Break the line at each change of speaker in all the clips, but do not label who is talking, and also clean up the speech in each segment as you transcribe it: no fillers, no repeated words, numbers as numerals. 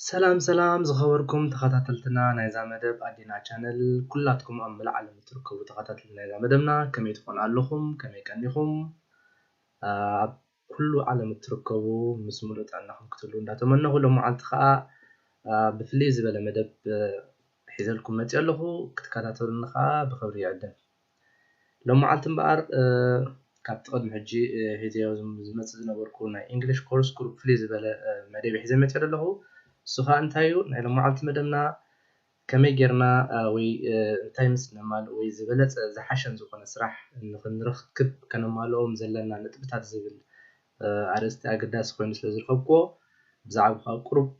سلام سلام زخبركم تخاتلتنا نايزا مدب أدينا channel كلاتكم أم بالعالم تركبوا تخاتل نايزا مدبنا كم يتكون علىكم كم يكنيكم كل عالم تركبوا مسمولة أنكم كتلون أتمنى كل معلتخاء بفليز بلا مدب حيزلكم متيالله كتكاتلون خاء بخبري عدن لو معلتم بقر كابت قدم حجي هيتيو زمتزنا بركونا English course كروب فليز بلا مدب حيزل متيالله سوها انتايو نايلو معلت مدمنا كمي جرنا وي تايمس نمال وي زبلت زحشن زوخنا سراح نركب كانوا مالهم زلنا نتبتات زبل عرست أقداس خوين سلازرخبكو بزعب قرب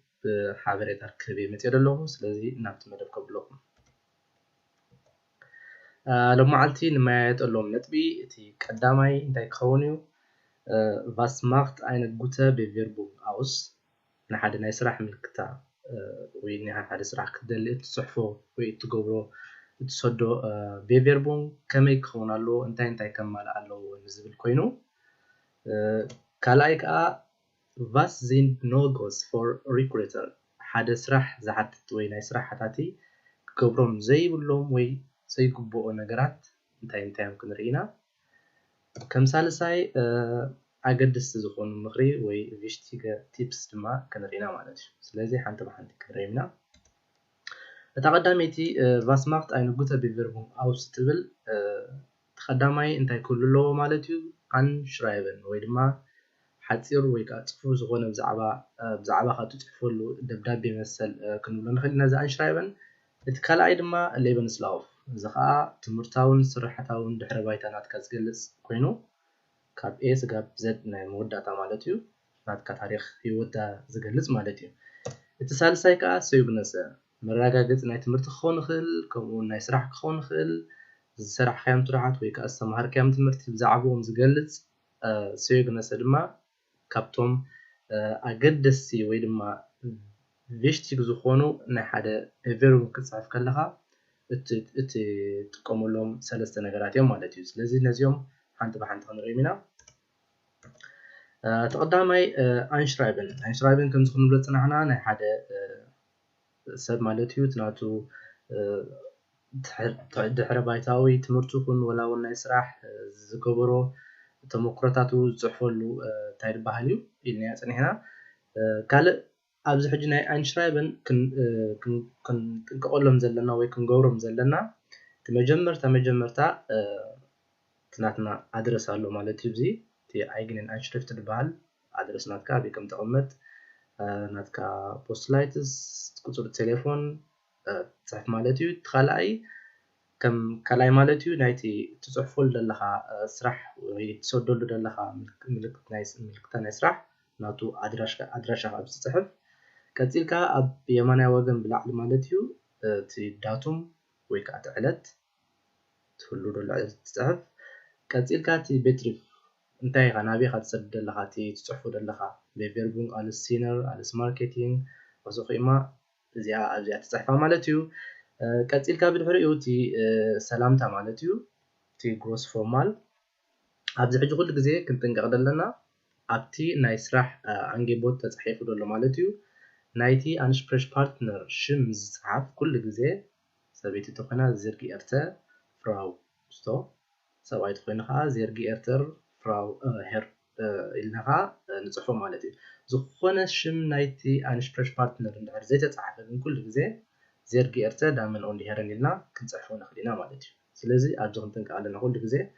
حابريت أركبي متيرلوه سلازي نابت مدبكو بلوكم لو معلتي نما يتقلهم نتبي تي قدامي انتاي كخونيو was macht eine gute Bewerbung aus نحد نايسرح ملكتا وين حد سرح كدل تصحفو ويتجبرو تصدو بيفيربون كم يكون له انتي كمال له نزبل كوينو كلايكا was sind no-goes for recruiter حد سرح زحت وين يسرح حتاتي كبرهم زي بلهم وي زي كبو نجرات انتي يمكن رينا كم سالساي أقدس زخون مغري وي فيشتيجا تيبس دما كنرينا مالتي سلازي حانت بحانت كنرينا تقدميتي was macht eine gute Bewerbung aus تبل تقدمي انت كل له مالتيو anschreiben وي دما حتصير وي كتصفو زخون بزعبا خاطو تصفولو دبدابي مسل كنبلو نخلي نازا anschreiben اتكالاي دما ليبنسلاوف زخا تمرتاون سرحتاون دحر بايتانات كزغلص كوينو كاب A سجاب Z ناي موداتا مالتيو ناتكا تاريخ هيوتا زغلص مالتيو اتسالساي كا سيغنس مراغاغص ناي تمرت خون خل كمو ناي سراح خون خل سراح خيام ترعات وي كا استمهار كام تمرت بزعبهم زغلص سيغنس دما كابتوم اقدسي وي دما فيشتيك زخونو ناي حدا فيرو كتصحف كلها ات تقوملهم ثلاثه نغرات يوم مالتيو سلازي نزيوم حانت بحانت خنريمنا تقدامي انشرايبن كم زخون بلصنا حنا ناي حدا سب مالتيو تناتو دحر بايتاوي تمرتو كون ولا ولا يسراح زغبرو تمكرتاتو زحفلو تايد باهليو إلنا يصنيحنا كال ابز حجي ناي انشرايبن كن كنقولهم زلنا وي كنغورم زلنا تمجمرتا تناتنا أدرس على مالتي بزي تي أيجن أنشرفت البال أدرس ناتكا بكم تقمت ناتكا بوستلايتس كتور التليفون تصحف مالتيو تخلعي كم كلاي مالتيو نايتي تصحفول دلها سرح ويتصدول دلها ملكتا نسرح ناتو أدراشا بتصحف كتيلكا أب يمانا وغن بالعقل مالتيو تي داتوم ويكا تعلت تفلو دلها تصحف كاتيلكا تي بيتريف انتي غنابي خاتصد دلها تي تصحفو دلها بفيربون على السينر على الماركتينج وسوخيما زيا تصحفا مالتيو كاتيلكا بالحريو تي سلامتا مالتيو تي جروس فورمال ابز حجي كل غزي كنتنقق دلنا ابتي ناي سراح انجيبوت تصحيفو دلو مالتيو نايتي انشبريش بارتنر شمز صحف كل غزي سبيتي تخنا زيركي ارتا فراو ستو سوايت خوينها زيرغي ارتر فراو هير إلنها نصحو مالتي زخونه شم نايتي انشبريش بارتنر ندحر زي تصحف من كل غزي زيرغي ارتر دامن اون ديهرن لنا كنصحو نخلينا مالتي سلازي اجون تنقالنا كل غزي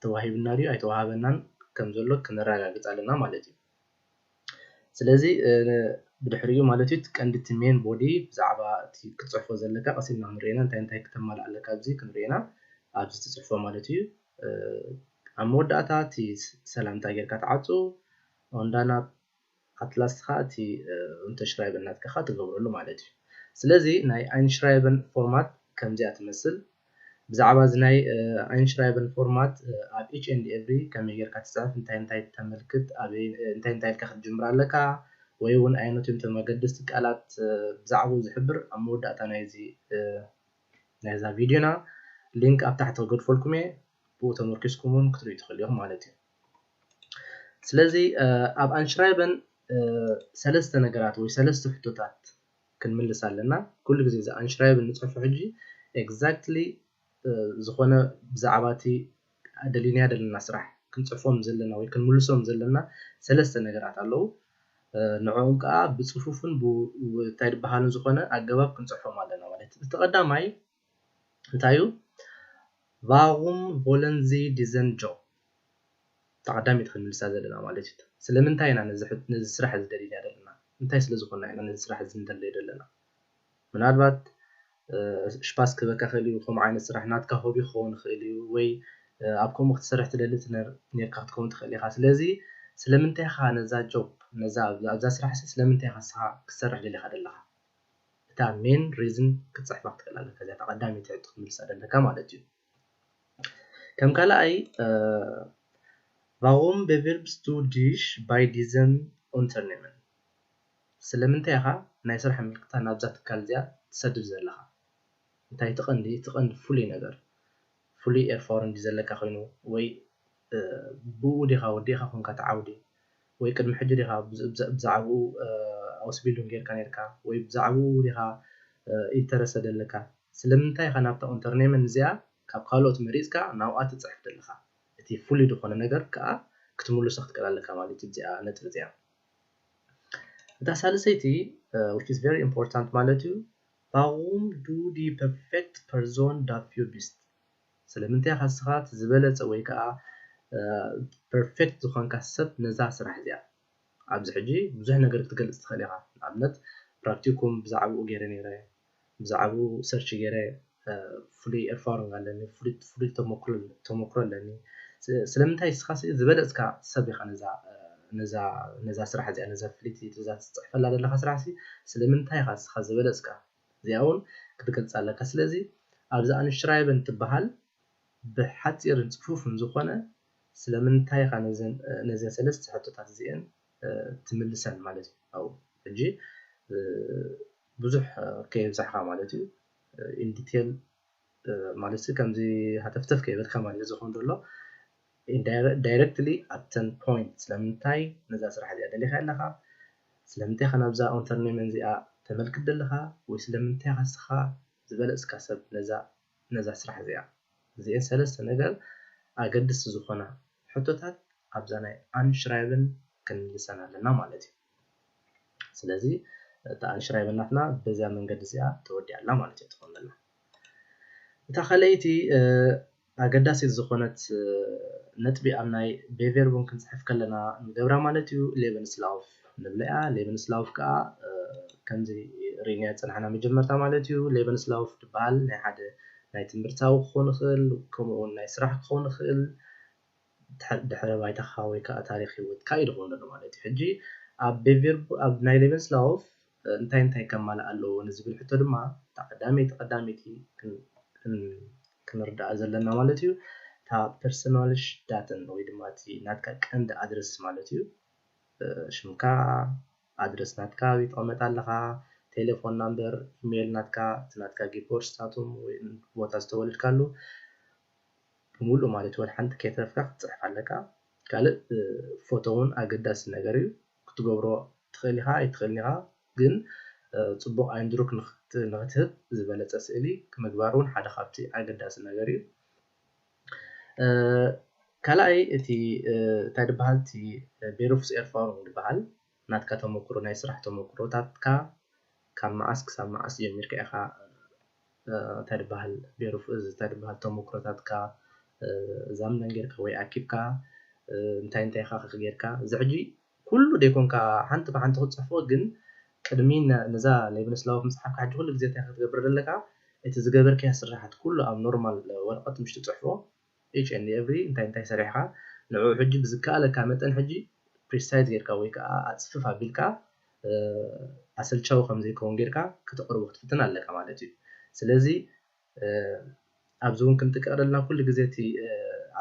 توهيبنا دي اي توهابنان كم زلو كنراغاغص علينا مالتي سلازي بدحريو مالتي تقندت مين بودي بزعبا كتصحفو زلكا قصينا نرينا انت كتمال عليك ابزي كنرينا ابز تصحفو مالتي أموداتا تي سلامتا جيركا تعطو وندانا أطلس خاتي انتشرايبن ناتكا خات تقبرلو مالتي سلازي ناي انشرايبن فورمات كم جاء تمثل بزعبا زناي انشرايبن فورمات اب each and every كم جيركا تصحف انتي تملكت ابي انتي كخد جمرا لكا ويون اينو تم تمقدس قالات بزعبو زحبر أموداتا نايزي نايزا فيديونا لينك اب تحت الجود فولكمي بوتا مركزكم كتري تخليهم مالتي سلازي اب انشرايبن ثلاثه نغرات وي ثلاثه حدوتات ክንምልስ ኣለና ኩሉ ግዜ ዛ አንሽራይብል ንፅሕፎ ሕጂ exactly ዝኾነ ብዛዕባ እቲ ደሊናያ ዘለና ስራሕ ክንፅሕፎም ዘለና ወይ ክንምልሶም ዘለና ሰለስተ ነገራት ኣለዉ ንዕኦም ከዓ ብፅፉፍን እንታይ ዝበሃሉ ዝኾነ ኣገባብ ክንፅሕፎም ኣለና ማለት እዩ እቲ ቀዳማይ እንታይ እዩ warum wollen Sie diesen Job ተቀዳሚት ክንምልሳ ዘለና ማለት እዩ ስለምንታይ ኢና ነዚ ስራሕ ዝደሊና ዘለና እንታይ ስለ ዝኾነ ኢና ነዚ ስራሕ ዝንደልይ ዘለና ምናልባት ሽፓስ ክበካ ክእል እዩ ከምኡ ዓይነት ስራሕ ናትካ ሆቢ ክኸውን ክእል እዩ ወይ ኣብ ከምኡ ክትሰርሕ ትደሊ ነርካ ክትከውን ትኽእል ኢኻ ስለዚ ስለምንታይ ኢኻ ነዛ ጆብ ነዛ ኣብዛ ስራሕ ስለምንታይ ኢኻ ንስኻ ክትሰርሕ ደሊኻ ዘለኻ እታ ሜን ሪዝን ክትፅሕፋ ትኽእል ኣለካ እዚኣ ተቐዳሚት ክትምልሳ ዘለካ ማለት እዩ ከም ካልኣይ warum bewirbst du dich bei diesem Unternehmen ስለምንታይ ኢኻ ናይ ስራሕ ምልክታ ናብዛ ትካል እዚኣ ትሰድድ ዘለኻ እንታይ ትቐንዲ ፍሉይ ነገር ፍሉይ ኤርፎርን ዘለካ ኮይኑ ወይ ብኡ ዲኻ ወዲኻ ኮንካ ተዓውዲ ወይ ቅድሚ ሕጂ ዲኻ ብዛዕባኡ ኣውስቢልዱን ጌርካ ነርካ ወይ ብዛዕባኡ ዲኻ ኢንተረስት ዘለካ ስለምንታይ ኢኻ ናብታ ኢንተርኔመን እዚኣ ካብ ካልኦት መሪፅካ ናብኣ ትፅሕፍ ዘለኻ እቲ ፍሉይ ዝኾነ ነገር ከዓ ክትምልሶ ክትክእል ኣለካ ማለት እዩ እዚኣ ነጥብ እዚኣ እታ ሳልሰይቲ which is very important ማለት እዩ warum du die perfect person dafür bist ስለምንታይ ኢኻ ንስኻ ዝበለፀ ወይ ከዓ ፐርፌክት ዝኾንካ ሰብ ነዛ ስራሕ እዚኣ ኣብዚ ሕጂ ብዙሕ ነገር ክትገልፅ ትኽእል ኢኻ ንኣብነት ፕራክቲኩም ብዛዕባኡ ገይረ ነይረ ብዛዕባኡ ሰርች ገይረ ፍሉይ ኤርፋርን ኣለኒ ፍሉይ ተሞክሮ ኣለኒ ስለምንታይ ንስኻ ዝበለፅካ ሰብ ኢኻ ነዛ ስራሕ እዚኣ ነዛ ፍልይቲ እዛ ትፅሕፈላ ዘለካ ስራሕ ስለምንታይ ኢኻ ንስኻ ዝበለፅካ እዚኣ እውን ክትገልፅ ኣለካ ስለዚ ኣብዛ አንሽራይበን ትበሃል ብሓፂርን ፅፉፍን ዝኾነ ስለምንታይ ኢኻ ነዘን ሰለስተ ሕቶታት እዚአን ትምልሰን ማለት እዩ ኣብኡ ሕጂ ብዙሕ ከየብዛሕካ ማለት እዩ ኢን ዲቴል ማለት ከምዚ ሃተፍተፍ ከይበልካ ማለት ዝኸውን ዘሎ ዳይሬክትሊ ኣብተን ፖይንት ስለምንታይ ነዛ ስራሕ እዚኣ ደሊኻ ኣለኻ ስለምንታይ ኢኻ ናብዛ ኢንተርኔመን እዚኣ ተመልክት ዘለኻ ወይ ስለምንታይ ኢኻ ንስኻ ዝበለፅካ ሰብ ነዛ ስራሕ እዚኣ እዚአን ሰለስተ ነገር ኣገድስቲ ዝኾና ሕቶታት ኣብዛ ናይ አንሽራይበን ክንምልሰን ኣለና ማለት እዩ ስለዚ እታ አንሽራይበን ናትና በዛ መንገዲ እዚኣ ተወዲኣላ ማለት እዩ ትኾን ዘላ እታ ካልአይቲ ኣገዳሲት ዝኾነት ነጥቢ ኣብ ናይ ቤቨርቦን ክንፅሕፍ ከለና ንገብራ ማለት እዩ ሌቨንስላውፍ ንብላ እያ ሌቨንስላውፍ ከዓ ከምዚ ሪንያ ፀናሕና መጀመርታ ማለት እዩ ሌቨንስላውፍ ትበሃል ናይ ሓደ ናይ ትምህርታዊ ክኸውን ይኽእል ከምኡውን ናይ ስራሕ ክኸውን ይኽእል ድሕረ ባይታኻ ወይ ከዓ ታሪክ ሂወትካ እዩ ዝኸውን ዘሎ ማለት እዩ ሕጂ ኣብ ናይ ሌቨንስላውፍ እንታይ ከማልእ ኣለዎ ንዝብል ሕቶ ድማ ተቀዳሚቲ ክንርዳእ ዘለና ማለት እዩ እታ ፐርሰናልሽ ዳተን ወይ ድማ እቲ ናትካ ቀንዲ ኣድረስ ማለት እዩ ሽምካ ኣድረስ ናትካ ይተቐመጥ ኣለኻ ቴሌፎን ናምበር ኢሜይል ናትካ ጊፖርት ስታቱም ወይ ቦታ ዝተወለድካሉ ብሙሉእ ማለት እዩ ሓንቲ ከይተረፍካ ክትፅሕፍ ኣለካ ካልእ ፎቶ እውን ኣገዳሲ ነገር እዩ ክትገብሮ ትኽእል ኢኻ ኣይትኽእልን ኢኻ ግን ፅቡቅ ኣይንድሩክ ንኽትህብ ዝበለፀ ስእሊ ምግባር እውን ሓደ ካብቲ ኣገዳሲ ነገር እዩ ካልኣይ እቲ እንታይ ዝበሃል እቲ ቤሩፍስ ኤርፋውን ዝበሃል ናትካ ተመክሮ ናይ ስራሕ ተመክሮታትካ ካብ መዓስ ክሳብ መዓስ ጀሚርካ ኢኻ እንታይ ዝበሃል ቤሩፍ እንታይ ዝበሃል ተመክሮታትካ ዛምነን ጌርካ ወይ ኣኪብካ እንታይ ኢኻ ጌርካ እዚ ሕጂ ኩሉ ደይኮንካ ሓንቲ ብሓንቲ ክትፅሕፎ ግን ቅድሚ ነዛ ሌቨንስላውፍ ምፅሓፍካ ሕጂ ኩሉ ግዜ እንታይ ክትገብር ዘለካ እቲ ዝገበርካዮ ስራሓት ኩሉ ኣብ ኖርማል ወረቐት ምሽጢ ፅሕፎ each and every እንታይ ሰሪሕካ ንዕኡ ሕጂ ብዝከኣለካ መጠን ሕጂ ፕሪሳይዝ ጌርካ ወይ ከዓ ኣፅፍፍ ኣቢልካ ኣሰልቻዊ ከምዘይከውን ጌርካ ከተቕርቦ ክትፍትን ኣለካ ማለት እዩ ስለዚ ኣብዚ እውን ክንጥቀቕ ዘለና ኩሉ ግዜ እቲ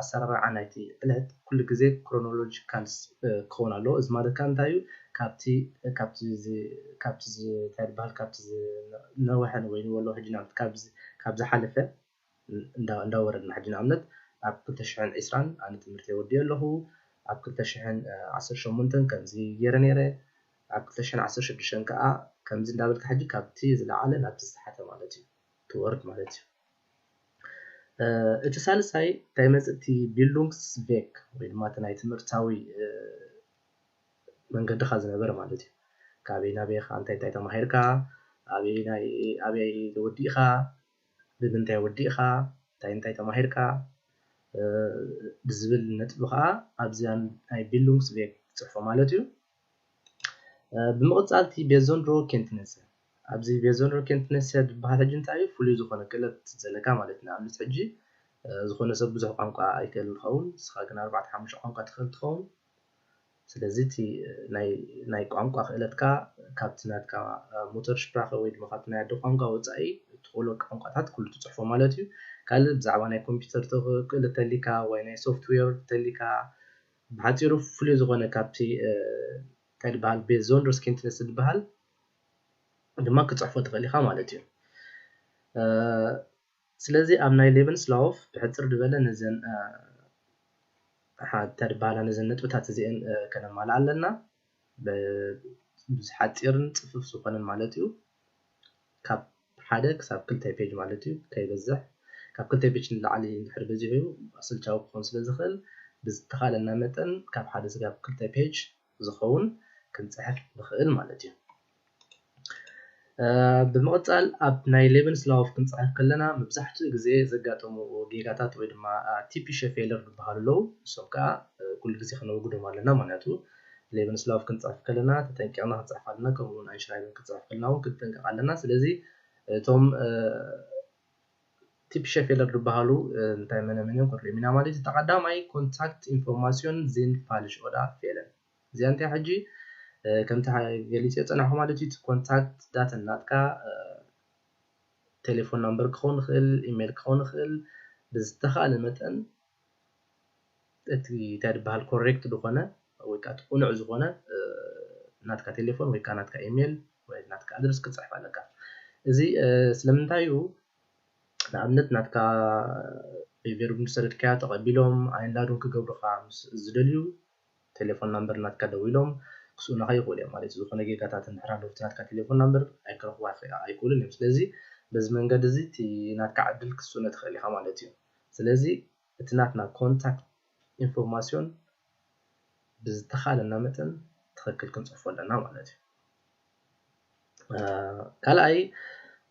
ኣሰራርዓ ናይቲ ዕለት ኩሉ ግዜ ክሮኖሎጂካል ክኸውን ኣለዎ እዚ ማለት ከዓ እንታይ እዩ ካብቲ እንታይ ዝበሃል ካብቲ ዝነውሐን ወይ ንበሎ ሕጂ ካብ ዝሓለፈ እንዳወረድና ሕጂ ንኣብነት ኣብ 2020 ኣነ ትምህርቲ የወዲእ ኣለኹ ኣብ 2018 ከምዚ ገይረ ነይረ ኣብ 2016 ከዓ ከምዚ እንዳበልካ ሕጂ ካብቲ ዝለዓለ ናብቲ ዝተሓተ ማለት እዩ ትወርድ ማለት እዩ እቲ ሳልሳይ እንታይ መፅእ እቲ ቢልዱንግስቬግ ወይ ድማ እቲ ናይ ትምህርታዊ መንገድኻ ዝነበረ ማለት እዩ ካበይ ናበይ ኢኻ እንታይ ተማሂርካ ኣበይ ወዲእኻ ብምንታይ ወዲእኻ እንታይ ተማሂርካ ብዝብል ነጥቢ ከዓ ኣብዚ ናይ ቢልዱንግስቬግ ፅሕፎ ማለት እዩ ብምቕፃል እቲ ቤዞንድሮ ኬንትነሰ ኣብዚ ቤዞንድሮ ኬንትነሰ ዝበሃል ሕጂ እንታይ እዩ ፍሉይ ዝኾነ ክእለት ዘለካ ማለት እዩ ንኣብነት ሕጂ ዝኾነ ሰብ ብዙሕ ቋንቋ ኣይክእልን ክኸውን ንስኻ ግን 4-5 ቋንቋ ትኽእል ትኸውን ስለዚ እቲ ናይ ቋንቋ ክእለትካ ካብቲ ናትካ ሞተር ሽፕራኸ ወይ ድማ ካብቲ ናይ ኣደ ቋንቋ ወፃኢ ትኽእሎ ቋንቋታት ኩሉ ትፅሕፎ ማለት እዩ ካልእ ብዛዕባ ናይ ኮምፒተር ክእለት ተሊካ ወይ ናይ ሶፍትዌር ተሊካ ብሓፂሩ ፍሉይ ዝኾነ ካብቲ እንታይ ዝበሃል ቤዞንድሮ ኬንትነስ ዝበሃል ድማ ክትፅሕፎ ትኽእል ኢኻ ማለት እዩ ስለዚ ኣብ ናይ ሌቨንስላውፍ ብሕፅር ዝበለ ነዘን ተድባላ ነዘን ነጥብታት እዚአን ከነማልኣ ኣለና ብሓፂርን ፅፍፍ ዝኾነን ማለት እዩ ካብ 1 ክሳብ 2 ፔጅ ማለት እዩ ከይበዝሕ ካብ 2 ፔጅ ንላዕሊ እንድሕር በዚሑ ኣሰልቻዊ ክኾን ስለ ዝኽእል ብዝተኻለና መጠን ካብ 1 ክሳብ 2 ፔጅ ዝኸውን ክንፅሕፍ ንኽእል ማለት እዩ ብምቕፃል ኣብ ናይ ሌቨንስላውፍ ክንፅሕፍ ከለና መብዛሕትኡ ግዜ ዘጋጠሙ ጌጋታት ወይ ድማ ቲፒሽ ፌለር ዝበሃሉ ኣለዉ እሶም ከዓ ኩሉ ግዜ ክነውግዶም ኣለና ምክንያቱ ሌቨንስላውፍ ክንፅሕፍ ከለና ተጠንቂቕና ክንፅሕፍ ኣለና ከምኡ እውን ኣይንሽራይብን ክንፅሕፍ ከለና እውን ክንጠንቀቕ ኣለና ስለዚ እቶም ቲፒሽ ፌለር ዝበሃሉ እንታይ መነመን እዮም ክንሪኦም ኢና ማለት እዩ ተቐዳማይ ኮንታክት ኢንፎርማሲዮን ዜን ፋልሽ ኦዳ ፌለን እዚኣ እንታይ ሕጂ ከምቲ ገሊፅ ፀናሕኩ ማለት እዩ ኮንታክት ዳታ ናትካ ቴሌፎን ናምበር ክኸውን ይኽእል ኢሜል ክኸውን ይኽእል ብዝተኻለ መጠን እቲ እንታይ ዝበሃል ኮሬክት ዝኾነ ወይ ከዓ ቁኑዕ ዝኾነ ናትካ ቴሌፎን ወይ ከዓ ናትካ ኢሜል ወይ ናትካ ኣድረስ ክትፅሕፍ ኣለካ እዚ ስለምንታይ እዩ ንኣብነት ናትካ ቬርብ ምሰደድካያ ተቐቢሎም ኣይንላዱን ክገብሩኻ ዝደልዩ ቴሌፎን ናምበር ናትካ ደው ኢሎም ክስኡናኻ ይኽእሉ እዮም ማለት እዩ ዝኾነ ጌጋታት እንድሕር ኣለውቲ ናትካ ቴሌፎን ናምበር ኣይክረኽቡ ኣይክእሉን እዮም ስለዚ በዚ መንገዲ እዚ እቲ ናትካ ዕድል ክስኡነ ትኽእል ኢኻ ማለት እዩ ስለዚ እቲ ናትና ኮንታክት ኢንፎርማሲዮን ብዝተኻለና መጠን ትኽክል ክንፅሕፎ ኣለና ማለት እዩ ካልኣይ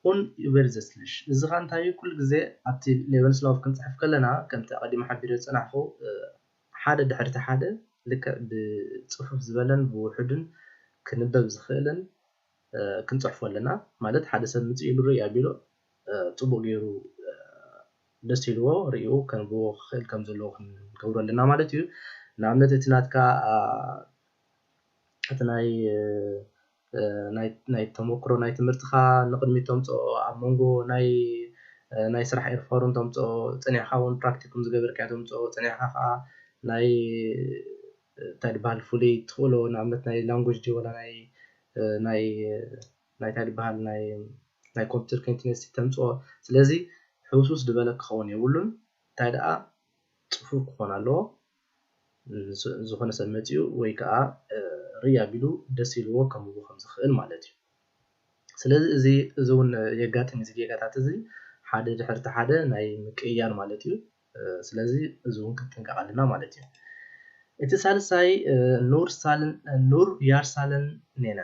ኦን ዩበርዘስልሽ እዚ ኸ እንታይ እዩ ኩሉ ግዜ ኣብቲ ሌቨንስላውፍ ክንፅሕፍ ከለና ከምቲ ቀዲሙ ሓቢረ ዝፀናሕኩ ሓደ ድሕርቲ ሓደ ልክዕ ብፅፉፍ ዝበለን ብውሕድን ክንበብ ዝኽእልን ክንፅሕፎ ኣለና ማለት ሓደ ሰብ ምፅእ ኢሉ ርኢ ኣቢሎ ፅቡቅ ገይሩ ደስ ኢልዎ ርእዩ ከንብቦ ክኽእል ከም ዘለዎ ክንገብሮ ኣለና ማለት እዩ ንኣብነት እቲ ናትካ እቲ ናይ ተመክሮ ናይ ትምህርትኻ ንቅድሚት ተምፅኦ ኣብ መንጎ ናይ ስራሕ ኤርፎርን ተምፅኦ ፀኒዕኻ እውን ፕራክቲኩም ዝገበርካዮ ተምፅኦ ፀኒዕኻ ከዓ ናይ እንታይ ዝበሃል ፍሉይ ትኽእሎ ንኣብነት ናይ ላንጉጅ ዲ ወላ ናይ እንታይ ዝበሃል ናይ ኮምፒተር ኮንቲነንሲ ተምፅኦ ስለዚ ሕውስውስ ዝበለ ክኸውን የብሉን እንታይ ደኣ ፅፉፍ ክኾን ኣለዎ ዝኾነ ሰብ መፅኡ ወይ ከዓ ርኢ ኣቢሉ ደስ ኢልዎ ከምኡ ከም ዝኽእል ማለት እዩ ስለዚ እዚ እውን የጋጥም እዚ ጌጋታት እዚ ሓደ ድሕርቲ ሓደ ናይ ምቅያር ማለት እዩ ስለዚ እዚ እውን ክንጥንቀቕ ኣለና ማለት እዩ እቲ ሳልሳይ ኑር ያርሳለን ኔነ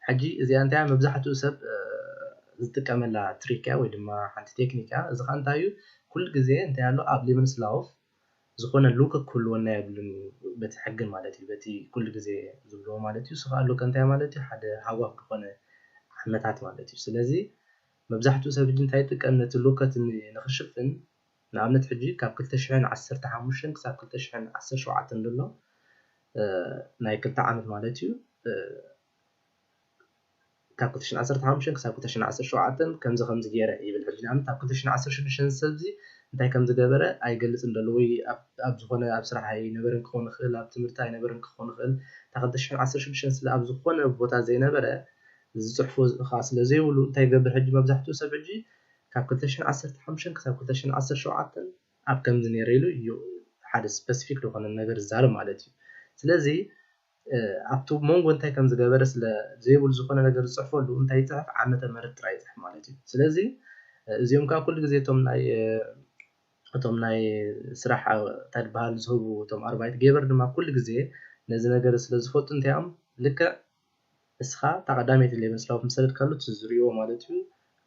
ሕጂ እዚኣ እንታይ መብዛሕትኡ ሰብ ዝጥቀመላ ትሪክያ ወይ ድማ ሓንቲ ቴክኒካ እዚ ኸ እንታይ እዩ ኩሉ ግዜ እንታይ ኣሎ ኣብ ሌቨንስላውፍ ዝኾነ ሉክ ክህልወና የብሉን በቲ ሕግን ማለት እዩ በቲ ኩሉ ግዜ ዝብልዎ ማለት እዩ ስኻ ሉክ እንታይ ማለት እዩ ሓደ ሃዋፍ ዝኾነ ዓመታት ማለት እዩ ስለዚ መብዛሕትኡ ሰብ ሕጂ እንታይ ይጥቀም ነቲ ሉከት ንኽሽፍን ንኣብነት ሕጂ ካብ 2015 ክሳብ 2017 ዘሎ ናይ 2 ዓመት ማለት እዩ ካብ 2015 ክሳብ 2017 ከምዚ ገይረ ይብል ሕጂ ንኣብነት ኣብ 2016 ሰብዚ እንታይ ከም ዝገበረ ኣይገልፅን ዘሎ ወይ ኣብ ዝኾነ ኣብ ስራሕ ኣይነበረን ክኾን ይኽእል ኣብ ትምህርቲ ኣይነበረን ክኾን ይኽእል እታ 2016 ስለ ኣብ ዝኾነ ቦታ ዘይነበረ ዝፅሕፎ ከዓ ስለዘይብሉ እንታይ ይገብር ሕጂ መብዛሕትኡ ሰብ ሕጂ ካብ 2015 ክሳብ 2017 ኣብ ከምዚ ነይረ ኢሉ ሓደ ስፔሲፊክ ዝኾነ ነገር ዝዛረብ ማለት እዩ ስለዚ ኣብቱ ሞንጎ እንታይ ከም ዝገበረ ስለ ዘይብሉ ዝኾነ ነገር ዝፅሕፈሉ እንታይ ይፅሕፍ ዓመተ ምህረት ጥራይ ይፅሕፍ ማለት እዩ ስለዚ እዚኦም ከዓ ኩሉ ግዜ እቶም ናይ ስራሕ እንታይ ዝበሃል ዝህቡ እቶም ኣርባዕተ ጌበር ድማ ኩሉ ግዜ ነዚ ነገር ስለ ዝፈልጡ እንታዮም ልክዕ እስኻ ተቐዳሚት ሌቨል ስላፍ ምሰለድ ካሉ ትዝርዮ ማለት እዩ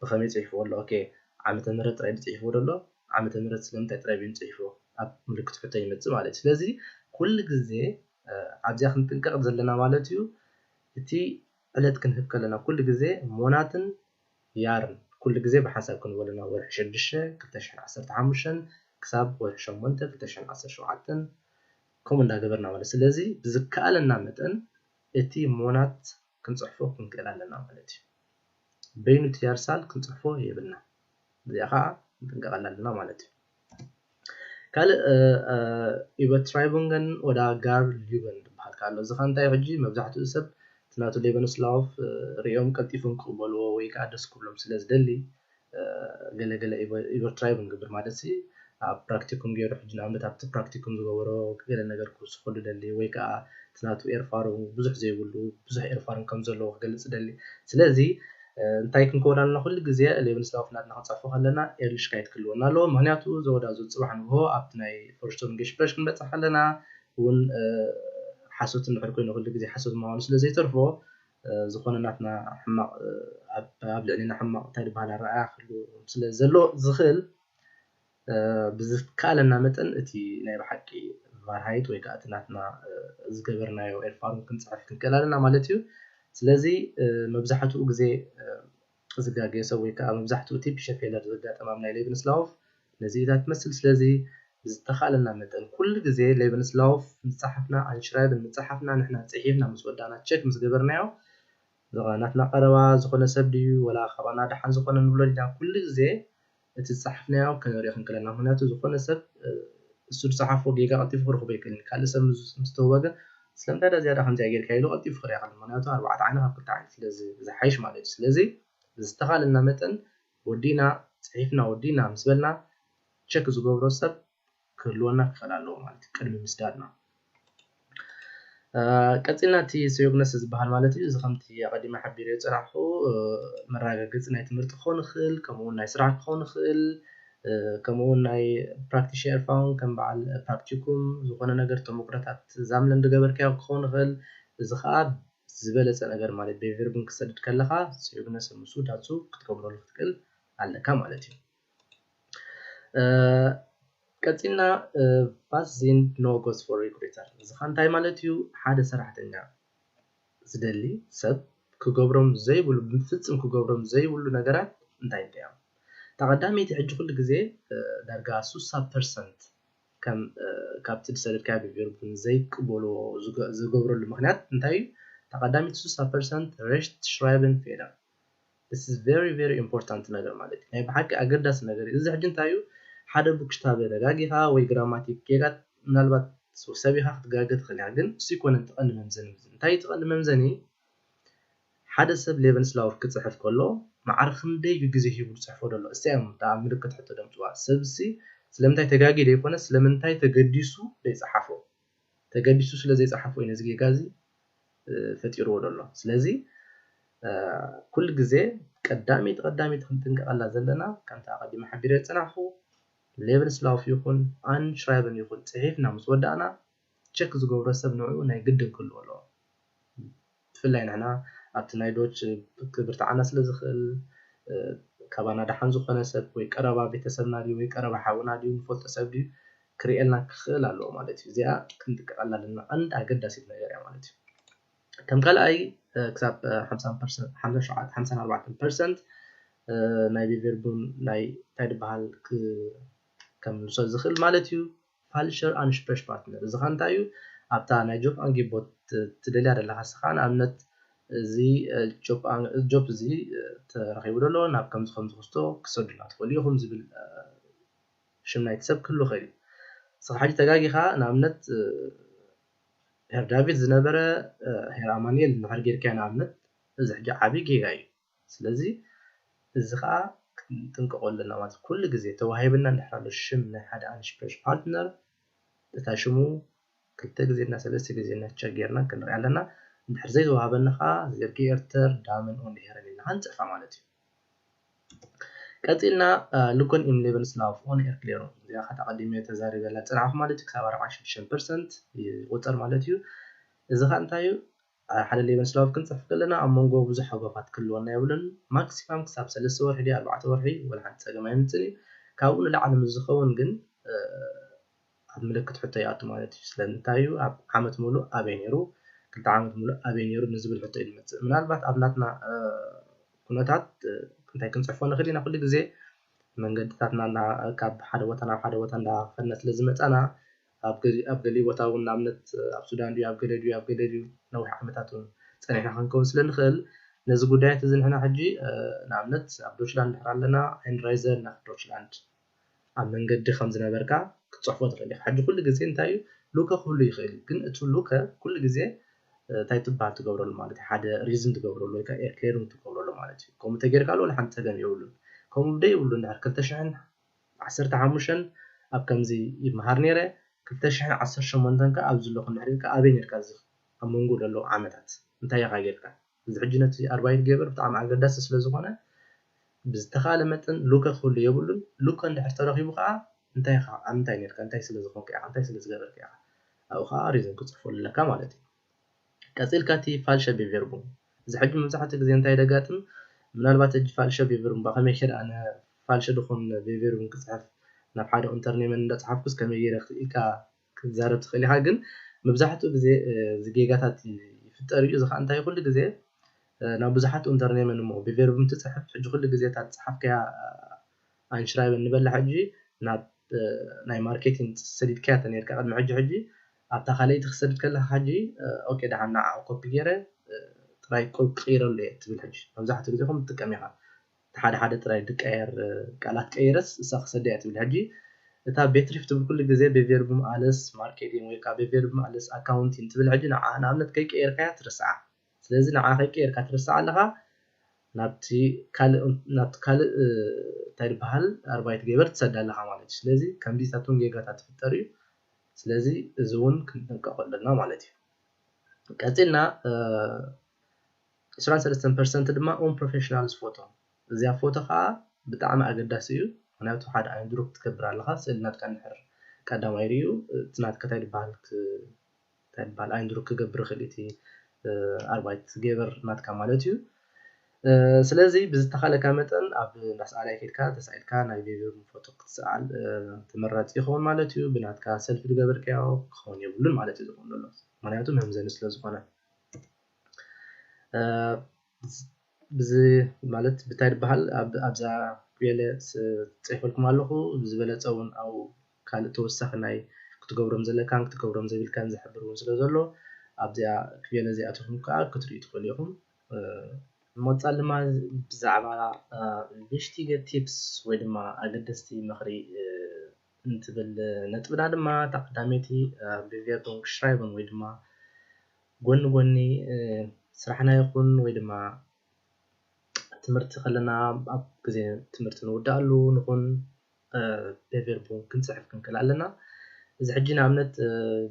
ብኸመይ ፅሒፍዎ ኣሎ ኦኬ ዓመተ ምህረት ጥራይ ፅሒፍዎ ዘሎ ዓመተ ምህረት ስለምንታይ ጥራይ ብን ፅሒፍዎ ኣብ ምልክት ሕቶ ይመፅእ ማለት እዩ ስለዚ ኩሉ ግዜ ኣብዚያ ክንጥንቀቕ ዘለና ማለት እዩ እቲ ዕለት ክንህብ ከለና ኩሉ ግዜ ሞናትን ያርን ኩሉ ግዜ ብሓሳብ ክንበለና ወርሒ 6 2015 ክሳብ ወርሒ 8 2017 ከምኡ እንዳገበርና ማለት ስለዚ ብዝከኣለና መጠን እቲ ሞናት ክንፅሕፎ ክንክእል ኣለና ማለት እዩ በይኑ እቲ ያርሳል ክንፅሕፎ የብልና እዚኣ ከዓ ክንጥንቀቕ ኣለና ማለት እዩ ካልእ ኢቨትራይቡንገን ወዳ ጋር ሊዩበን ዝበሃል ካሎ እዚ ከዓ እንታይ ሕጂ መብዛሕትኡ ሰብ ናቱ ሌቨንስላውፍ ሪኦም ቀልጢፎም ክቕበልዎ ወይ ከዓ ደስ ክብሎም ስለ ዝደሊ ገለገለ ኢቨርትራይብ ንግብር ማለት እዩ ኣብ ፕራክቲኩም ገይሩ ሕጂ ንኣብነት ኣብቲ ፕራክቲኩም ዝገበሮ ገለ ነገር ክውስኸሉ ደሊ ወይ ከዓ እቲ ናቱ ኤርፋሩ ብዙሕ ዘይብሉ ብዙሕ ኤርፋርን ከም ዘለዎ ክገልፅ ደሊ ስለዚ እንታይ ክንከውን ኣለና ኩሉ ግዜ ሌቨንስላውፍ ናትና ክንፀሕፎ ከለና ኤርሊሽካይት ክህልወና ኣለዎ ምክንያቱ ዘወዳዙ ፅባሕ ንግሆ ኣብቲ ናይ ፈርስት እንግሊሽ ፍሬሽ ክንበፅሕ ከለና እውን ሓሶት እንድሕር ኮይኑ ኩሉ ግዜ ሓሶት ምዃኑ ስለ ዘይተርፎ ዝኾነ ናትና ሕማቕ ኣብ ልዕሊና ሕማቕ እንታይ ዝበሃል ኣረኣእያ ክህሉ ስለ ዘሎ ዝኽእል ብዝከኣለና መጠን እቲ ናይ ብሓቂ ቫርሃይት ወይ ከዓ እቲ ናትና ዝገበርናዮ ኤርፋርም ክንፅሕፍ ክንክእል ኣለና ማለት እዩ ስለዚ መብዛሕትኡ ግዜ ዝጋገየ ሰብ ወይ ከዓ መብዛሕትኡ ቲፒሽ ፌለር ዘጋጠም ኣብ ናይ ሌቨንስላውፍ ነዚኢታት ትመስል ስለዚ ዝተኻለና መጠን ኩሉ ግዜ ሌቨንስላውፍ ምፅሓፍና ኣንሽራይብን ምፅሓፍና ንሕና ፅሒፍና ምስ ወዳእና ቸክ ምስ ገበርናዮ ናትና ቀረባ ዝኾነ ሰብ ድዩ ወላ ከባና ድሓን ዝኾነ ንብሎ ዲና ኩሉ ግዜ እቲ ዝፀሓፍናዮ ክንሪኦ ክንክእል ኣለና ምክንያቱ ዝኾነ ሰብ እሱ ዝፀሓፎ ጌጋ ቀልጢፉ ክረኽቦ ይክእል ካልእ ሰብ ምስ ተወገ ስለምንታይ ዳ ዝያዳ ከምዚኣ ጌርካ ኢሉ ቀልጢፉ ክሪኣ ከሎ ምክንያቱ ኣርባዕተ ዓይኒ ካብ ክልተ ዓይኒ ስለዚ ዝሓይሽ ማለት እዩ ስለዚ ዝተኻለና መጠን ወዲና ፅሒፍና ወዲና ምስ በልና ቸክ ዝገብሮ ሰብ ክህልወና ክኽእል ኣለዎ ማለት እዩ ቅድሚ ምስዳድና ቀፂልና እቲ ሰዮግነስ ዝበሃል ማለት እዩ እዚ ከምቲ ኣቐዲመ ሓቢረ የፅናሕኩ መረጋገፂ ናይ ትምህርቲ ክኸውን ይኽእል ከምኡውን ናይ ስራሕ ክኸውን ይኽእል ከምኡውን ናይ ፕራክቲሽነር ፋውን ከም በዓል ፕራክቲኩም ዝኾነ ነገር ተሞክሮታት ዛምለ እንደገበርካዮ ክኸውን ይኽእል እዚ ከዓ ዝበለፀ ነገር ማለት ብቨርብን ክሰድድ ከለካ ሰዮግነስ ምሱ ዳሱ ክትገብረሉ ክትክእል ኣለካ ማለት እዩ ቀፂልና ፓሲንግ ኖ ጎስ ፎር ሪክሩተር እዚ ከዓ እንታይ ማለት እዩ ሓደ ሰራሕተኛ ዝደሊ ሰብ ክገብሮም ዘይብሉ ብፍፅም ክገብሮም ዘይብሉ ነገራት እንታይ እዮም ተቐዳሚቲ ሕጂ ኩሉ ግዜ ዳርጋ 60% ከም ካብቲ ዝሰደድካዮ ብቨርብን ዘይቅበልዎ ዝገብረሉ ምክንያት እንታይ እዩ ተቐዳሚቲ 60% ሬሽት ሽራይብን ፌለር this is very important ነገር ማለት እዩ ናይ ብሓቂ ኣገዳሲ ነገር እዚ ሕጂ እንታይ እዩ ሓደ ቡክሽታብ ደጋጊኻ ወይ ግራማቲክ ጌጋት ምናልባት ሰቢኻ ክትጋገ ትኽእል ኢኻ ግን እሱ ይኮነን ትቐንዲ መምዘኒ እንታይ ትቐንዲ መምዘኒ ሓደ ሰብ ሌቨንስላውፍ ክፅሕፍ ከሎ ማዕረ ክንደይ ግዜ ሂቡ ዝፅሕፎ ዘሎ እስቲኦም ኣብ ምልክት ሕቶ ደምፅዋ ሰብሲ ስለምንታይ ተጋጊ ደይኮነ ስለምንታይ ተገዲሱ ዘይፀሓፎ ተገዲሱ ስለ ዘይፀሓፎ እዩ ነዚ ጌጋ እዚ ፈጢርዎ ዘሎ ስለዚ ኩሉ ግዜ ቀዳሚት ክንጥንቀቐላ ዘለና ከምታ ቀዲመ ሓቢረ የፅናሕኩ ሌቨንስላውፍ ይኹን ኣንሽራይብን ይኹን ፅሒፍና ምስ ወዳእና ቸክ ዝገብሮ ሰብ ንዕኡ ናይ ግድን ክህልዎ ኣለዎ ብፍላይ ንሕና ኣብቲ ናይ ዶች ክብርትዓና ስለ ዝኽእል ካባና ድሓን ዝኾነ ሰብ ወይ ቀረባ ቤተሰብና ድዩ ወይ ቀረባ ሓውና ድዩ ንፈልጦ ሰብ ድዩ ክሪኤልና ክኽእል ኣለዎ ማለት እዩ እዚኣ ክንጥንቀቐላ ኣለና አንድ ኣገዳሲት ነገር እያ ማለት እዩ ከም ካልኣይ ክሳብ 54% ናይ ቢቨርቡን ናይ እንታይ ዝበሃል ከም ንውሰድ ዝኽእል ማለት እዩ ፋልሸር ኣንሽፕሬሽ ፓርትነር እዚ ከዓ እንታይ እዩ ኣብታ ናይ ጆብ ኣንጊቦት ትደልያ ዘለካ ስኻ ንኣብነት እዚ ጆብ እዚ ተረኺቡ ደሎ ናብ ከምዚ ክስቶ ክሰዱና ትኽእሉ ኢኹም ዝብል ሽም ናይቲ ሰብ ክህሉ ይኽእል እዩ ስኻ ሕጂ ተጋጊኻ ንኣብነት ሄር ዳቪድ ዝነበረ ሄር ኣማኒኤል እንድሕር ጌርካ ንኣብነት እዚ ሕጂ ዓብይ ጌጋ እዩ ስለዚ እዚ ከዓ ክንጥንቀቆ ኣለና ማለት ኩሉ ግዜ ተዋሂብና እንድሕር ኣሎ ሽም ናይ ሓደ ኣንሽፕሬሽ ፓርትነር እታ ሽሙ ክልተ ግዜና ሰለስተ ግዜና ቸገርና ክንርኢ ኣለና እንድሕር ዘይተዋሃበና ኸዓ ዘርጊኤርተር ዳመን ኦን ሄረን ኢልና ክንፅሕፋ ማለት እዩ ቀፂልና ሉኮን ኢን ሌቨልስ ላፍ ኦን ኤር ክሊሮ እዚኣ ኸ ተቐዲመ ተዛሪበላ ፅናዕኹ ማለት እዩ ክሳብ 46% ይቁፀር ማለት እዩ እዚ ኸ እንታይ እዩ ሓደ ሌቨልስ ላፍ ክንፅሕፍ ከለና ኣብ መንጎ ብዙሕ ሓጓፋት ክህልወና የብሉን ማክሲማም ክሳብ 3 ወርሒ 4 ወርሒ ወላ ሓንቲ ፀገም ኣይምፅን እዩ ካብኡ ንላዕሊ ምስ ዝኸውን ግን ኣብ ምልክት ሕቶ ይኣቱ ማለት እዩ ስለምንታይ እዩ ኣብ ዓመት ሙሉእ ኣበይ ነይሩ ክልተ ዓመት ሙሉእ ኣበይ ነይሩ ንዝብል ሕቶ እዩ ዝመፅእ ምናልባት ኣብ ናትና ኩነታት እንታይ ክንፅሕፎ ንኽእል ኢና ኩሉ ግዜ መንገድታትና ካብ ሓደ ቦታ ናብ ሓደ ቦታ እንዳኸድና ስለዝመፃና ኣብ ገሊኡ ቦታ እውን ንኣብነት ኣብ ሱዳን ድዩ ኣብ ገለ ድዩ ነዊሕ ዓመታት እውን ፀኒሕና ክንከውን ስለንኽእል ነዚ ጉዳያት እዚ ንሕና ሕጂ ንኣብነት ኣብ ዶችላንድ ድሕር ኣለና ኣይንራይዘር ናብ ዶችላንድ ኣብ መንገዲ ከም ዝነበርካ ክትፅሕፎ ትኽእል ኢኻ ሕጂ ኩሉ ግዜ እንታይ እዩ ሉከ ክህሉ ይኽእል ግን እቲ ሉከ ኩሉ ግዜ እንታይ ትበሃል ትገብረሉ ማለት እዩ ሓደ ሪዝን ትገብረሉ ወይ ከዓ ኤር ክሊሪንግ ትገብረሉ ማለት እዩ ከምኡ ተጌርካሉ ወላ ሓንቲ ፀገም የብሉን ከምኡ ደይብሉ እንድሕር 2015 ኣብ ከምዚ ይመሃር ነይረ 2018 ከ ኣብ ዘሎ ክንድሕር ኢልካ ኣበይ ነርካ እዚ ኣብ መንጎ ዘሎ ዓመታት እንታይ ኢኻ ጌርካ እዚ ሕጂ ነቲ ኣርባዕተ ገበር ብጣዕሚ ኣገዳሲ ስለዝኾነ ብዝተኻለ መጠን ሉከ ክህሉ የብሉን ሉከ እንድሕር ተረኺቡ ከዓ እንታይ ኢኻ ኣብ ምንታይ ነርካ እንታይ ስለዝኾንካ ኢኻ እንታይ ስለዝገበርካ ኢኻ ኣብኡ ከዓ ሪዝን ክፅሕፈሉ ኣለካ ማለት እዩ ቀፂልካ እቲ ፋልሸ ቢቨርቡ እዚ ሕጂ መብዛሕትኡ ግዜ እንታይ ደጋጥም ምናልባት ሕጂ ፋልሸ ቢቨርቡ ከመይ ጌረ ኣነ ፋልሸ ድኹም ቢቨርቡ ክፅሕፍ ናብ ሓደ ኢንተርኔመን እንዳፅሓፍኩስ ከመይ ጌረ ኢልካ ክትዛረብ ትኽእል ኢኻ ግን መብዛሕትኡ ግዜ ዝጌጋታት ይፍጠር እዩ እዚ ከዓ እንታይ ኩሉ ግዜ ናብ ብዙሓት ኢንተርኔመን እሞ ቢቨርቡ እንትፅሕፍ ሕጂ ኩሉ ግዜ እታ ዝፀሓፍካያ ኣይንሽራይበን ንበላ ሕጂ ናብ ናይ ማርኬቲንግ ሰዲድካ ተነርካ ቅድሚ ሕጂ ኣብታ ካልአይቲ ክሰድድ ከለካ ሕጂ ኦኬ ድሓን ንዓዓ ኮፒ ገይረ ጥራይ ቀይረሉ እየ ትብል ሕጂ መብዛሕትኡ ግዜ ከም ትጥቀም ኢኻ ሓደ ጥራይ ድቀየር ቃላት ቀይረስ እሳ ክሰድያ ትብል ሕጂ እታ ቤትሪፍ ትብል ኩሉ ግዜ ቢቨርቡ ማለስ ማርኬቲንግ ወይ ከዓ ቢቨርቡ ማለስ ኣካውንቲንግ ትብል ሕጂ ንዓዓ ንኣብነት ከይቀየርካያ ትርስዓ ስለዚ ንዓዓ ከይቀየርካ ትርስዓ ኣለኻ ናብቲ ካልእ እንታይ ዝበሃል ኣርባዕተ ገበር ትሰድ ኣለኻ ማለት እዩ ስለዚ ከምዚታቱን ጌጋታት ትፍጠር እዩ ስለዚ እዚ እውን ክንጠንቀቕ ኣለና ማለት እዩ ቀፂልና 23% ድማ ኦን ፕሮፌሽናልስ ፎቶ እዚኣ ፎቶ ከዓ ብጣዕሚ ኣገዳሲ እዩ ምክንያቱ ሓደ ኣይንድሮክ ትገብር ኣለኻ ስእሊ ናትካ እንድሕር ቀዳማይ ርዩ እቲ ናትካ እንታይ ዝበሃል ኣይንድሮክ ክገብር ይኽእል እቲ ኣርባዕተ ገበር ናትካ ማለት እዩ ስለዚ ብዝተኻለካ መጠን ኣብ እንዳሰኣላይ ከድካ ተሳኢልካ ናይ ቢቨርቡ ፎቶ ክትሰኣል ተመራፂ ይኸውን ማለት እዩ ብናትካ ሰልፊ ዝገበርካዮ ክኸውን የብሉን ማለት እዩ ዝኸውን ዘሎ ምክንያቱ መምዘኒ ስለዝኾነ ብዚ ማለት ብታይ ዝበሃል ኣብዛ ክቤለ ፅሒፈልኩም ኣለኹ ብዝበለፀ እውን ኣብ ካልእ ተወሳኺ ናይ ክትገብሮም ዘለካን ክትገብሮም ዘይብልካን ዝሕብር እውን ስለ ዘሎ ኣብዚኣ ክቤለ እዚኣ ኣትኹም ከዓ ክትርእዩ ትኽእሉ ኢኹም መወፃል ድማ ብዛዕባ ቪሽቲገ ቲፕስ ወይ ድማ ኣገደስቲ ምኽሪ እንትብል ነጥብና ድማ ተቐዳመይቲ ቢቨርቡ ሽራይበን ወይ ድማ ጎኒ ስራሕና ይኹን ወይ ድማ ትምህርቲ ከለና ኣብ ግዜ ትምህርቲ ንውዳእሉ ንኹን ቢቨርቡ ክንፅሕፍ ክንክእል ኣለና እዚ ሕጂ ንኣብነት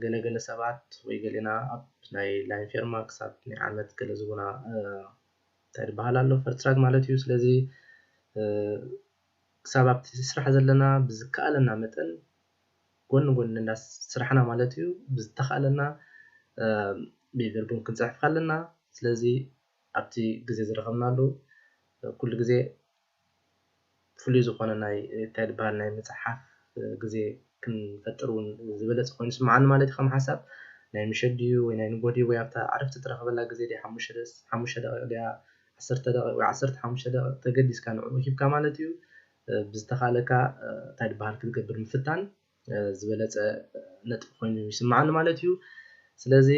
ገለገለ ሰባት ወይ ገሌና ኣብ ናይ ላይን ፌርማ ክሳብ ናይ ዓመት ገለ ዝቡና እንታይ ዝበሃል ኣሎ ፈርትራክ ማለት እዩ ስለዚ ክሳብ ኣብቲ ስራሕ ዘለና ብዝከኣለና መጠን ጎኒ ስራሕና ማለት እዩ ብዝተኻለና ቢቨርቡ ክንፅሕፍ ኣለና ስለዚ ኣብቲ ግዜ ዝረኸብናሉ ኩሉ ግዜ ፍሉይ ዝኾነ ናይ እንታይ ዝበሃል ናይ ምፅሓፍ ግዜ ክንፈጥር እውን ዝበለፀ ኮይኑ ይስማዓኒ ማለት እዩ ከም ሓሳብ ናይ ምሸት ድዩ ወይ ናይ ንጎ ድዩ ወይ ኣብታ ዓረፍቲ ትረኽበላ ግዜ ድያ 5 ደቂቃ ድያ 10 ደቂቃ ወይ 15 ደቂቃ ተገዲስካ ንዕኡ ሂብካ ማለት እዩ ብዝተኻለካ እንታይ ዝበሃል ክትገብር ምፍታን ዝበለፀ ነጥቢ ኮይኑ ይስማዓኒ ማለት እዩ ስለዚ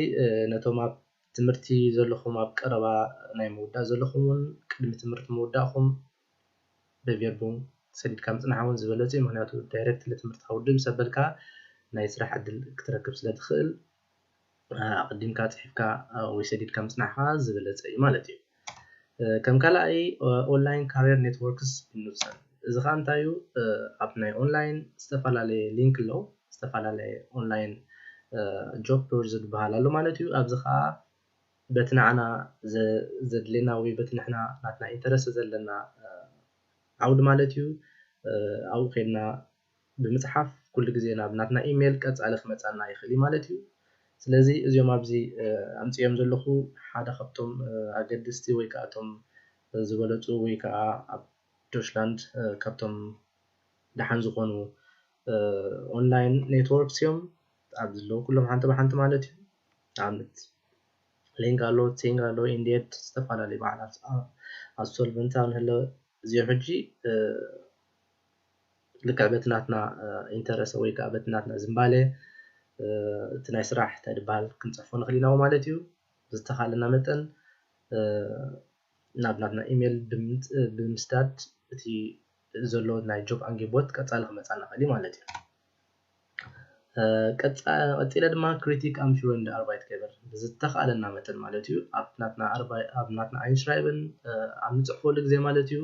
ነቶም ኣብ ትምህርቲ ዘለኹም ኣብ ቀረባ ናይ ምውዳእ ዘለኹም እውን ቅድሚ ትምህርቲ ምውዳእኹም ቢቨርቡ ሰዲድካ ምፅናሕ እውን ዝበለፀ እዩ ምክንያቱ ዳይሬክት ለትምህርቲ ከውድእ ምስ ኣበልካ ናይ ስራሕ ዕድል ክትረክብ ስለትኽእል ኣቐዲምካ ፅሒፍካ ወይ ሰዲድካ ምፅናሕካ ዝበለፀ እዩ ማለት እዩ ከም ካልኣይ ኦንላይን ካሪየር ኔትወርክስ ንውሰድ እዚ ከዓ እንታይ እዩ ኣብ ናይ ኦንላይን ዝተፈላለየ ሊንክ ኣሎ ዝተፈላለየ ኦንላይን job board ዝበሃል ኣሎ ማለት እዩ ኣብዚ ከዓ በቲ ንዓና ዘድልየና ወይ በቲ ንሕና ናትና ኢንተረስት ዘለና ዓውዲ ማለት እዩ ኣብኡ ከይድና ብምፅሓፍ ኩሉ ግዜ ናብ ናትና ኢሜል ቀፃሊ ክመፃልና ይኽእል እዩ ማለት እዩ ስለዚ እዚኦም ኣብዚ ኣምፅኦም ዘለኹ ሓደ ካብቶም ኣገደስቲ ወይ ከዓ እቶም ዝበለፁ ወይ ከዓ ኣብ ዶችላንድ ካብቶም ደሓን ዝኾኑ ኦንላይን ኔትወርክስ እዮም ኣብዚ ዘለዉ ኩሎም ሓንቲ ብሓንቲ ማለት እዩ ንኣብነት ሊንክ ኣሎ ቲንግ ኣሎ ኢንዴድ ዝተፈላለዩ በዓላት ኣሶልቨንት እንህለው እዚኦም ሕጂ ልክዕ በቲ ናትና ኢንተረስ ወይ ከዓ በቲ ናትና ዝምባለ እቲ ናይ ስራሕ እንታይ ዝበሃል ክንፅሕፎ ንኽእል ኢና ማለት እዩ ብዝተኻለና መጠን ናብ ናትና ኢሜል ብምስዳድ እቲ ዘሎ ናይ ጆብ ኣንጌቦት ቀፃሊ ክመፃና ይኽእል እዩ ማለት እዩ ቀፂለ ድማ ክሪቲክ ኣምሹረንድ ኣርባይት ገበር ብዝተኻለና መጠን ማለት እዩ ኣብ ናትና ኣይንሽራይብን ኣብ ንፅሕፈሉ ግዜ ማለት እዩ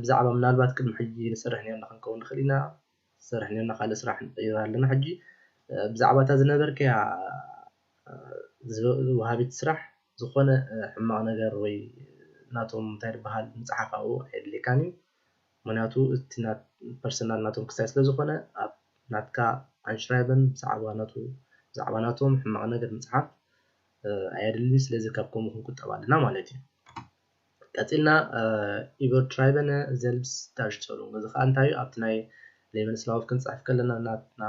ብዛዕባ ምናልባት ቅድሚ ሕጂ ንሰርሕ ነርና ክንከውን ንኽእል ኢና ዝሰርሕ ነርና ካልእ ስራሕ ንቅይር ኣለና ሕጂ ብዛዕባ እታ ዝነበርከያ ወሃቢት ስራሕ ዝኾነ ሕማቕ ነገር ወይ ናቶም እንታይ ዝበሃል ምፅሓፍ ኣብኡ ኣየድልየካን እዩ ምክንያቱ እቲ ፐርሰናል ናቶም ክሳይ ስለዝኾነ ኣብ ናትካ ኣንሽራይበን ብዛዕባ ናቶም ሕማቕ ነገር ምፅሓፍ ኣየድልን ስለዚ ካብ ከምኡ ክንቁጠብ ኣለና ማለት እዩ ቀፂልና ኢቨርትራይበነ ዘልብስ ዳርሽተሉ እዚ ከዓ እንታይ እዩ ኣብቲ ናይ ሌቨንስላውፍ ክንፅሕፍ ከለና ናትና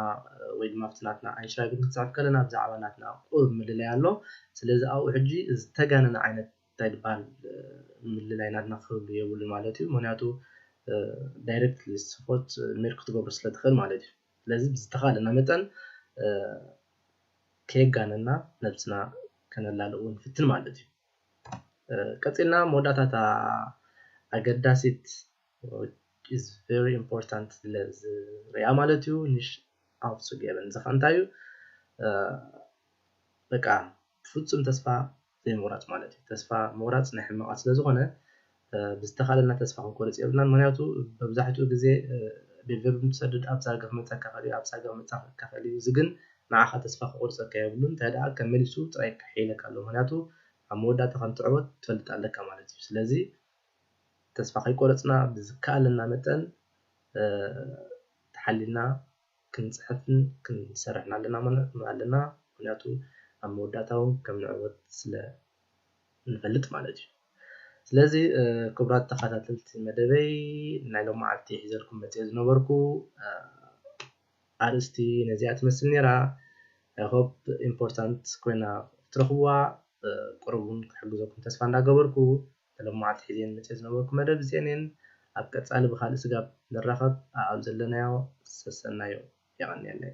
ወይ ድማ ኣብቲ ናትና ኣይንሽራይብን ክንፅሕፍ ከለና ብዛዕባ ናትና ቁሩብ ምልላይ ኣሎ ስለዚ ኣብኡ ሕጂ ዝተጋነነ ዓይነት እንታይ ዝበሃል ምልላይ ናትና ክህሉ የብሉን ማለት እዩ ምክንያቱ ዳይሬክትሊ ስፖርት ሜል ክትገብሮ ስለትኽእል ማለት እዩ ስለዚ ብዝተኻለና መጠን ከየጋነና ነብስና ከነላልኡ ንፍትን ማለት እዩ ቀፂልና መወዳእታታ ኣገዳሲት is very important ለዝሪኣ ማለት እዩ ንሽ ኣውፅገበን እዚ ከዓ እንታይ እዩ በቃ ፍፁም ተስፋ ዘይምቑራፅ ማለት እዩ ተስፋ ምቑራፅ ናይ ሕማቓት ስለዝኾነ ብዝተኻለና ተስፋ ክንቆርፅ የብልናን ምክንያቱ መብዛሕትኡ ግዜ ብቨርብ እንትሰድድ ኣብ ሳርጋ ክመፀካ ይኽእል እዩ ኣብ ሳርጋ ክመፀካ ይኽእል እዩ እዚ ግን ንዓኻ ተስፋ ክቆርፀካ የብሉን እንታይ ደኣ ከም መሊሱ ጥራይ ክሕይለካ ኣሎ ምክንያቱ ኣብ መወዳእታ ከም ትዕወት ትፈልጥ ኣለካ ማለት እዩ ስለዚ ተስፋ ከይቆረፅና ብዝከኣለና መጠን ተሓሊልና ክንፅሕፍን ክንሰርሕን ኣለና ምክንያቱ ኣብ መወዳእታ እውን ከም ንዕወት ስለ ንፈልጥ ማለት እዩ ስለዚ ክቡራት ተኸታተልቲ መደበይ ናይ ሎም መዓልቲ ሒዘልኩም መፅአ ዝነበርኩ ኣርእስቲ ነዚኣ ትመስል ነይራ I hope important ኮይና ትረኽብዋ ቁርቡን ክሕግዘኩም ተስፋ እንዳገበርኩ ሎም መዓልቲ ሒዘን መፅአ ዝነበርኩ መደብ እዚአን እየን ኣብ ቀፃሊ ብካልእ ስጋብ ንራኸብ ኣብ ዘለናዮ ሰሰናዮ የቐኒየለይ